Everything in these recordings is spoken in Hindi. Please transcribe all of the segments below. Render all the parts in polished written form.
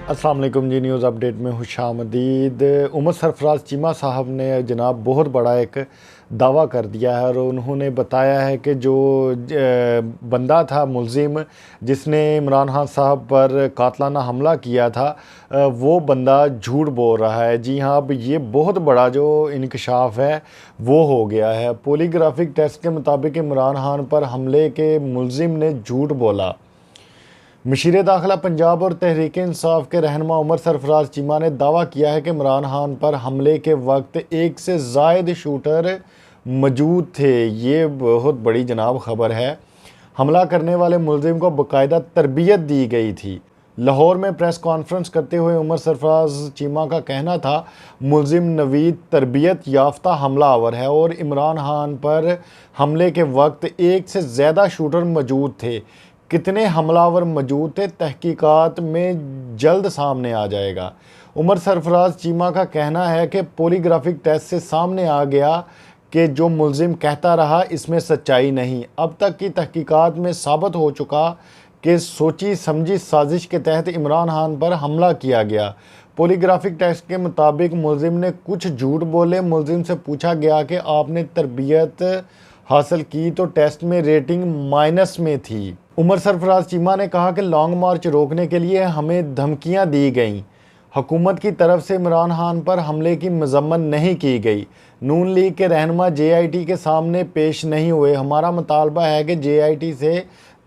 अस्सलाम वालेकुम जी। न्यूज़ अपडेट में खुशामदीद। उमर सरफराज चीमा साहब ने जनाब बहुत बड़ा एक दावा कर दिया है और उन्होंने बताया है कि जो बंदा था मुलजिम जिसने इमरान खान साहब पर कातलाना हमला किया था वो बंदा झूठ बोल रहा है। जी हाँ, अब ये बहुत बड़ा जो इंकशाफ है वो हो गया है। पॉलीग्राफिक टेस्ट के मुताबिक इमरान खान पर हमले के मुलजिम ने झूठ बोला। मशीर दाखिला पंजाब और तहरीक इंसाफ के रहनुमा उमर सरफराज चीमा ने दावा किया है कि इमरान खान पर हमले के वक्त एक से ज़ायद शूटर मौजूद थे। ये बहुत बड़ी जनाब ख़बर है। हमला करने वाले मुलजिम को बाकायदा तरबियत दी गई थी। लाहौर में प्रेस कॉन्फ्रेंस करते हुए उमर सरफराज चीमा का कहना था, मुलजिम नवीद तरबियत याफ्ता हमलावर है और इमरान खान पर हमले के वक्त एक से ज़्यादा शूटर मौजूद थे। कितने हमलावर मौजूद थे तहकीकात में जल्द सामने आ जाएगा। उमर सरफराज चीमा का कहना है कि पॉलीग्राफिक टेस्ट से सामने आ गया कि जो मुलजिम कहता रहा इसमें सच्चाई नहीं। अब तक की तहकीकात में साबित हो चुका कि सोची समझी साजिश के तहत इमरान खान पर हमला किया गया। पॉलीग्राफिक टेस्ट के मुताबिक मुलजिम ने कुछ झूठ बोले। मुलजिम से पूछा गया कि आपने तरबियत हासिल की तो टेस्ट में रेटिंग माइनस में थी। उमर सरफराज चीमा ने कहा कि लॉन्ग मार्च रोकने के लिए हमें धमकियां दी गईं। हुकूमत की तरफ से इमरान खान पर हमले की मजम्मत नहीं की गई। नून लीग के रहनुमा JIT के सामने पेश नहीं हुए। हमारा मुतालबा है कि JIT से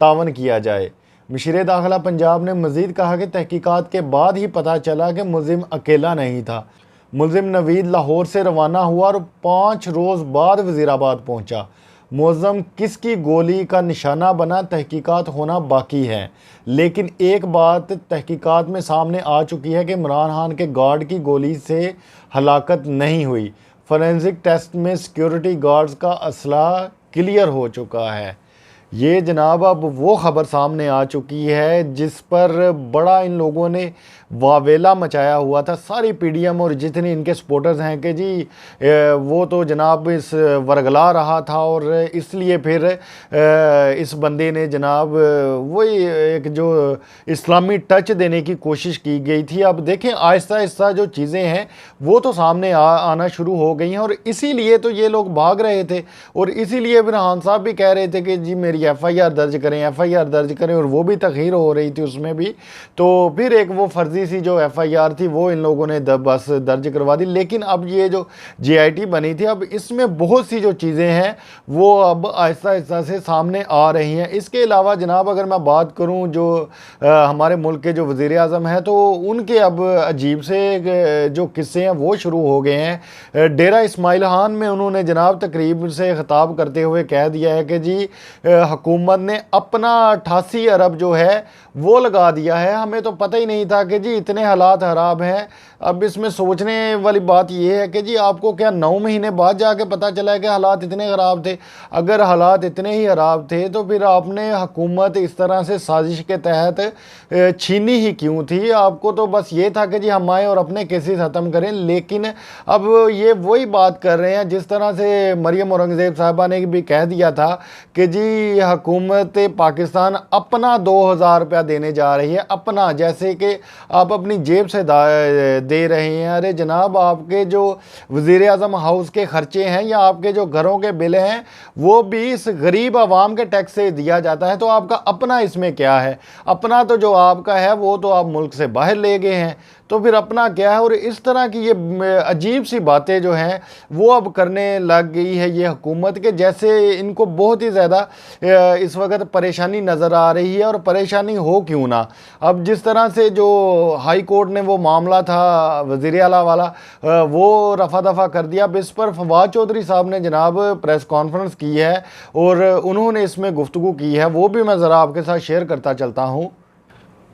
तावन किया जाए। मशीर दाखिला पंजाब ने मज़ीद कहा कि तहकीकात के बाद ही पता चला कि मुलजिम अकेला नहीं था। मुलजिम नवीद लाहौर से रवाना हुआ और 5 रोज़ बाद वज़ीराबाद पहुंचा। मुलज़म किसकी गोली का निशाना बना तहकीकात होना बाकी है, लेकिन एक बात तहकीकात में सामने आ चुकी है कि इमरान खान के गार्ड की गोली से हलाकत नहीं हुई। फोरेंसिक टेस्ट में सिक्योरिटी गार्ड्स का असला क्लियर हो चुका है। ये जनाब अब वो ख़बर सामने आ चुकी है जिस पर बड़ा इन लोगों ने वावेला मचाया हुआ था। सारी PDM और जितने इनके सपोर्टर्स हैं कि जी वो तो जनाब इस वर्गला रहा था और इसलिए फिर इस बंदे ने जनाब वही एक जो इस्लामी टच देने की कोशिश की गई थी। अब देखें आहिस्ता आहिस्ता जो चीज़ें हैं वो तो सामने आना शुरू हो गई हैं और इसीलिए तो ये लोग भाग रहे थे और इसीलिए इमरान साहब भी कह रहे थे कि जी मेरी FIR दर्ज करें, FIR दर्ज करें, और वो भी तखीर हो रही थी उसमें भी। तो फिर एक वो फर्जी सी जो FIR थी वो इन लोगों ने बस दर्ज करवा दी। लेकिन अब ये जो JIT बनी थी अब इसमें बहुत सी जो चीज़ें हैं वो अब आहिस्ता आहिस्ता से सामने आ रही हैं। इसके अलावा जनाब अगर मैं बात करूं जो हमारे मुल्क के जो वज़ीर आज़म हैं तो उनके अब अजीब से जो किस्से हैं वो शुरू हो गए हैं। डेरा इस्माइल खान में उन्होंने जनाब तकरीब से ख़िताब करते हुए कह दिया है कि जी हुकूमत ने अपना 88 अरब जो है वो लगा दिया है। हमें तो पता ही नहीं था कि जी इतने हालात ख़राब हैं। अब इसमें सोचने वाली बात यह है कि जी आपको क्या 9 महीने बाद जाके पता चला है कि हालात इतने ख़राब थे? अगर हालात इतने ही ख़राब थे तो फिर आपने हुकूमत इस तरह से साजिश के तहत छीनी ही क्यों थी? आपको तो बस ये था कि जी हम आए और अपने केसेस ख़त्म करें। लेकिन अब ये वही बात कर रहे हैं जिस तरह से मरियम औरंगज़ेब साहबा ने भी कह दिया था कि जी हुकूमत पाकिस्तान अपना 2000 रुपया देने जा रही है, अपना, जैसे कि आप अपनी जेब से दे रहे हैं। अरे जनाब आपके जो वज़ीर आज़म हाउस के खर्चे हैं या आपके जो घरों के बिल हैं वो भी इस गरीब आवाम के टैक्स से दिया जाता है, तो आपका अपना इसमें क्या है? अपना तो जो आपका है वो तो आप मुल्क से बाहर ले गए हैं, तो फिर अपना क्या है? और इस तरह की ये अजीब सी बातें जो हैं वो अब करने लग गई है ये हुकूमत के, जैसे इनको बहुत ही ज़्यादा इस वक्त परेशानी नज़र आ रही है। और परेशानी हो क्यों ना। अब जिस तरह से जो हाई कोर्ट ने वो मामला था वज़ीर आला वाला वो रफ़ा दफ़ा कर दिया। अब इस पर फवाद चौधरी साहब ने जनाब प्रेस कॉन्फ्रेंस की है और उन्होंने इसमें गुफ्तगू की है, वो भी मैं ज़रा आपके साथ शेयर करता चलता हूँ।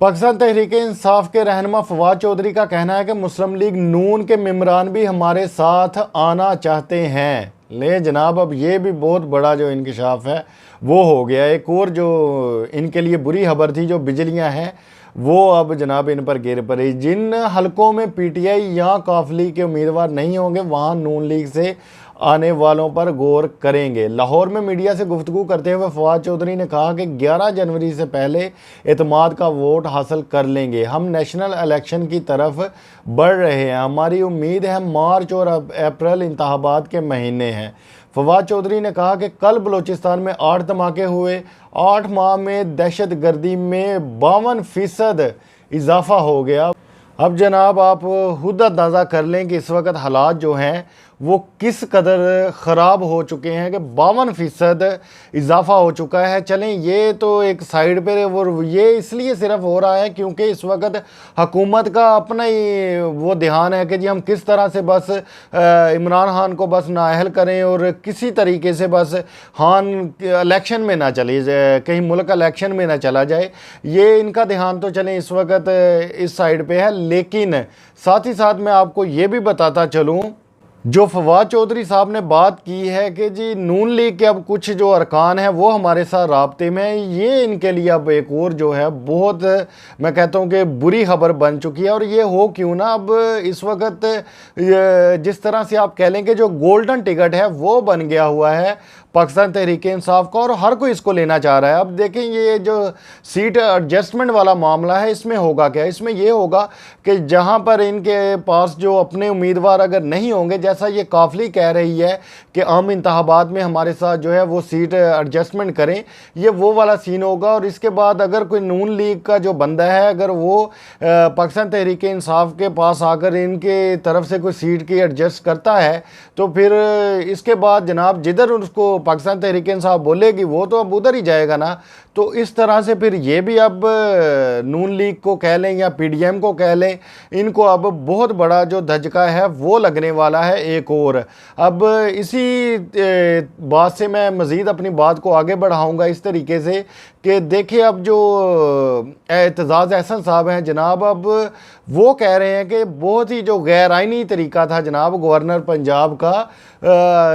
पाकिस्तान तहरीक इंसाफ के रहनुमा फवाद चौधरी का कहना है कि मुस्लिम लीग नून के मेम्बरान भी हमारे साथ आना चाहते हैं। ले जनाब अब ये भी बहुत बड़ा जो इंकशाफ है वो हो गया। एक और जो इनके लिए बुरी खबर थी, जो बिजलियां हैं वो अब जनाब इन पर गिर पड़ी। जिन हलकों में PTI या काफली के उम्मीदवार नहीं होंगे वहाँ नून लीग से आने वालों पर गौर करेंगे। लाहौर में मीडिया से गुफ्तगू करते हुए फवाद चौधरी ने कहा कि 11 जनवरी से पहले एतमाद का वोट हासिल कर लेंगे। हम नेशनल इलेक्शन की तरफ बढ़ रहे हैं। हमारी उम्मीद है मार्च और अप्रैल इंतखाबात के महीने हैं। फवाद चौधरी ने कहा कि कल बलूचिस्तान में 8 धमाके हुए। 8 माह में दहशत गर्दी में 52% इजाफा हो गया। अब जनाब आप खुद अंदाज़ा कर लें कि इस वक्त हालात जो हैं वो किस कदर ख़राब हो चुके हैं कि 52% इजाफा हो चुका है। चलें ये तो एक साइड पे, और ये इसलिए सिर्फ हो रहा है क्योंकि इस वक्त हुकूमत का अपना ही वो ध्यान है कि जी हम किस तरह से बस इमरान खान को बस नाअहल करें और किसी तरीके से बस खान इलेक्शन में ना चले जाए, कहीं मुल्क इलेक्शन में ना चला जाए। ये इनका ध्यान तो चलें इस वक्त इस साइड पे है। लेकिन साथ ही साथ मैं आपको ये भी बताता चलूँ, जो फवाद चौधरी साहब ने बात की है कि जी नून लीग के अब कुछ जो अरकान हैं वो हमारे साथ राब्ते में है, ये इनके लिए अब एक और जो है बहुत मैं कहता हूँ कि बुरी खबर बन चुकी है। और ये हो क्यों ना, अब इस वक्त जिस तरह से आप कह लें कि जो गोल्डन टिकट है वो बन गया हुआ है पाकिस्तान तहरीक इंसाफ का, और हर कोई इसको लेना चाह रहा है। अब देखें ये जो सीट एडजस्टमेंट वाला मामला है इसमें होगा क्या, इसमें ये होगा कि जहां पर इनके पास जो अपने उम्मीदवार अगर नहीं होंगे, जैसा ये काफली कह रही है कि आम इंतखाबात में हमारे साथ जो है वो सीट एडजस्टमेंट करें, ये वो वाला सीन होगा। और इसके बाद अगर कोई नून लीग का जो बंदा है अगर वो पाकिस्तान तहरीक इंसाफ के पास आकर इनके तरफ से कोई सीट की एडजस्ट करता है तो फिर इसके बाद जनाब जिधर उसको पाकिस्तान तहरीक इंसाफ बोलेगी वो तो अब उधर ही जाएगा ना। तो इस तरह से फिर ये भी अब नून लीग को कह लें या पीडीएम को कह लें, इनको अब बहुत बड़ा जो धचका है वो लगने वाला है एक और। अब इसी बात से मैं मज़ीद अपनी बात को आगे बढ़ाऊंगा इस तरीके से कि देखिए अब जो एतजाज़ अहसन साहब हैं जनाब, अब वो कह रहे हैं कि बहुत ही जो गैर आइनी तरीका था जनाब गवर्नर पंजाब का,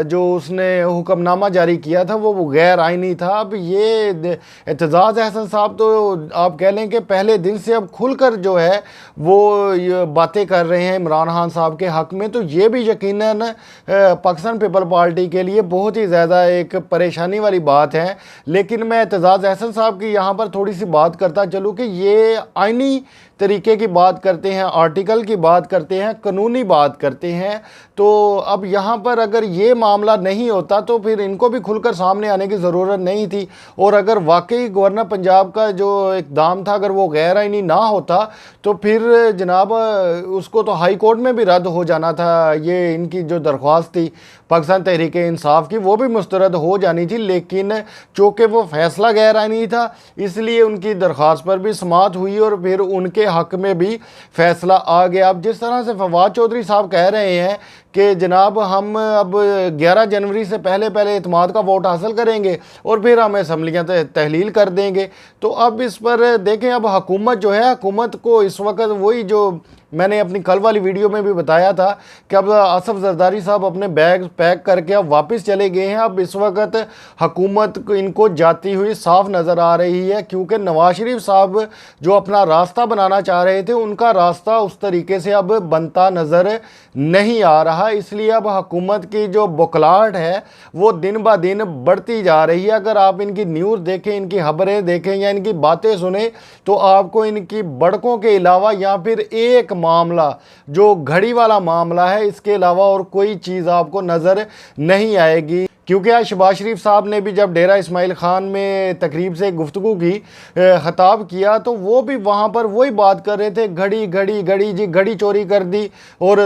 जो उसने हुक्मनामा जारी किया था वो गैर आइनी था। अब ये एतजाज़ अहसन साहब तो आप कह लें कि पहले दिन से अब खुलकर जो है वो ये बातें कर रहे हैं इमरान खान साहब के हक़ में, तो ये भी यकीनन पाकिस्तान पीपल पार्टी के लिए बहुत ही ज़्यादा एक परेशानी वाली बात है। लेकिन मैं एतजाज़ अहसन साहब की यहाँ पर थोड़ी सी बात करता चलूँ कि ये आइनी तरीके की बात करते हैं, आर्टिकल की बात करते हैं, कानूनी बात करते हैं। तो अब यहाँ पर अगर ये मामला नहीं होता तो फिर इनको भी खुलकर सामने आने की ज़रूरत नहीं थी। और अगर वाकई गवर्नर पंजाब का जो इक़दाम था अगर वो गैर आइनी ना होता तो फिर जनाब उसको तो हाई कोर्ट में भी रद्द हो जाना था। ये इनकी जो दरख्वास्त थी पाकिस्तान तहरीक इंसाफ की वो भी मुस्तरद हो जानी थी, लेकिन चूँकि वो फैसला गैर आइनी था इसलिए उनकी दरख्वास्त पर भी समाअत हुई और फिर उनके हक़ में भी फैसला आ गया। अब जिस तरह से फवाद चौधरी साहब कह रहे हैं कि जनाब हम अब 11 जनवरी से पहले पहले इत्मीनान का वोट हासिल करेंगे और फिर हम असम्बलियाँ तहलील कर देंगे, तो अब इस पर देखें अब हुकूमत जो है, हुकूमत को इस वक्त वही जो मैंने अपनी कल वाली वीडियो में भी बताया था कि अब आसफ जरदारी साहब अपने बैग पैक करके अब वापस चले गए हैं। अब इस वक्त हुकूमत को इनको जाती हुई साफ नज़र आ रही है, क्योंकि नवाज शरीफ साहब जो अपना रास्ता बनाना चाह रहे थे उनका रास्ता उस तरीके से अब बनता नज़र नहीं आ रहा। इसलिए अब हुकूमत की जो बुखलाहट है वो दिन ब दिन बढ़ती जा रही है। अगर आप इनकी न्यूज़ देखें, इनकी खबरें देखें या इनकी बातें सुने तो आपको इनकी बड़कों के अलावा या फिर एक मामला जो घड़ी वाला मामला है इसके अलावा और कोई चीज़ आपको नज़र नहीं आएगी। क्योंकि आज शहबाज शरीफ साहब ने भी जब डेरा इस्माइल खान में तकरीब से गुफ्तगू की, खिताब किया, तो वो भी वहाँ पर वही बात कर रहे थे, घड़ी घड़ी घड़ी जी घड़ी चोरी कर दी और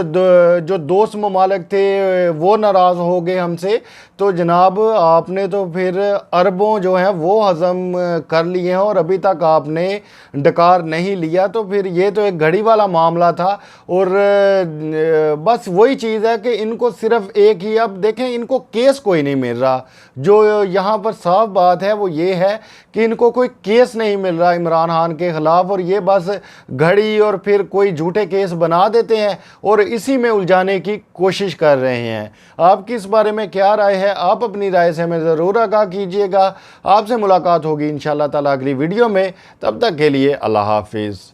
जो दोस्त ममालिक थे वो नाराज़ हो गए हमसे। तो जनाब आपने तो फिर अरबों जो हैं वो हज़म कर लिए हैं और अभी तक आपने डकार नहीं लिया। तो फिर ये तो एक घड़ी वाला मामला था। और बस वही चीज़ है कि इनको सिर्फ एक ही, अब देखें इनको केस कोई नहीं मिल रहा। जो यहाँ पर साफ बात है वो ये है कि इनको कोई केस नहीं मिल रहा इमरान खान के ख़िलाफ़, और ये बस घड़ी और फिर कोई झूठे केस बना देते हैं और इसी में उलझाने की कोशिश कर रहे हैं। आपकी इस बारे में क्या राय है? आप अपनी राय से हमें ज़रूर आगाह कीजिएगा। आपसे मुलाकात होगी इंशाअल्लाह ताला अगली वीडियो में। तब तक के लिए अल्लाह हाफिज़।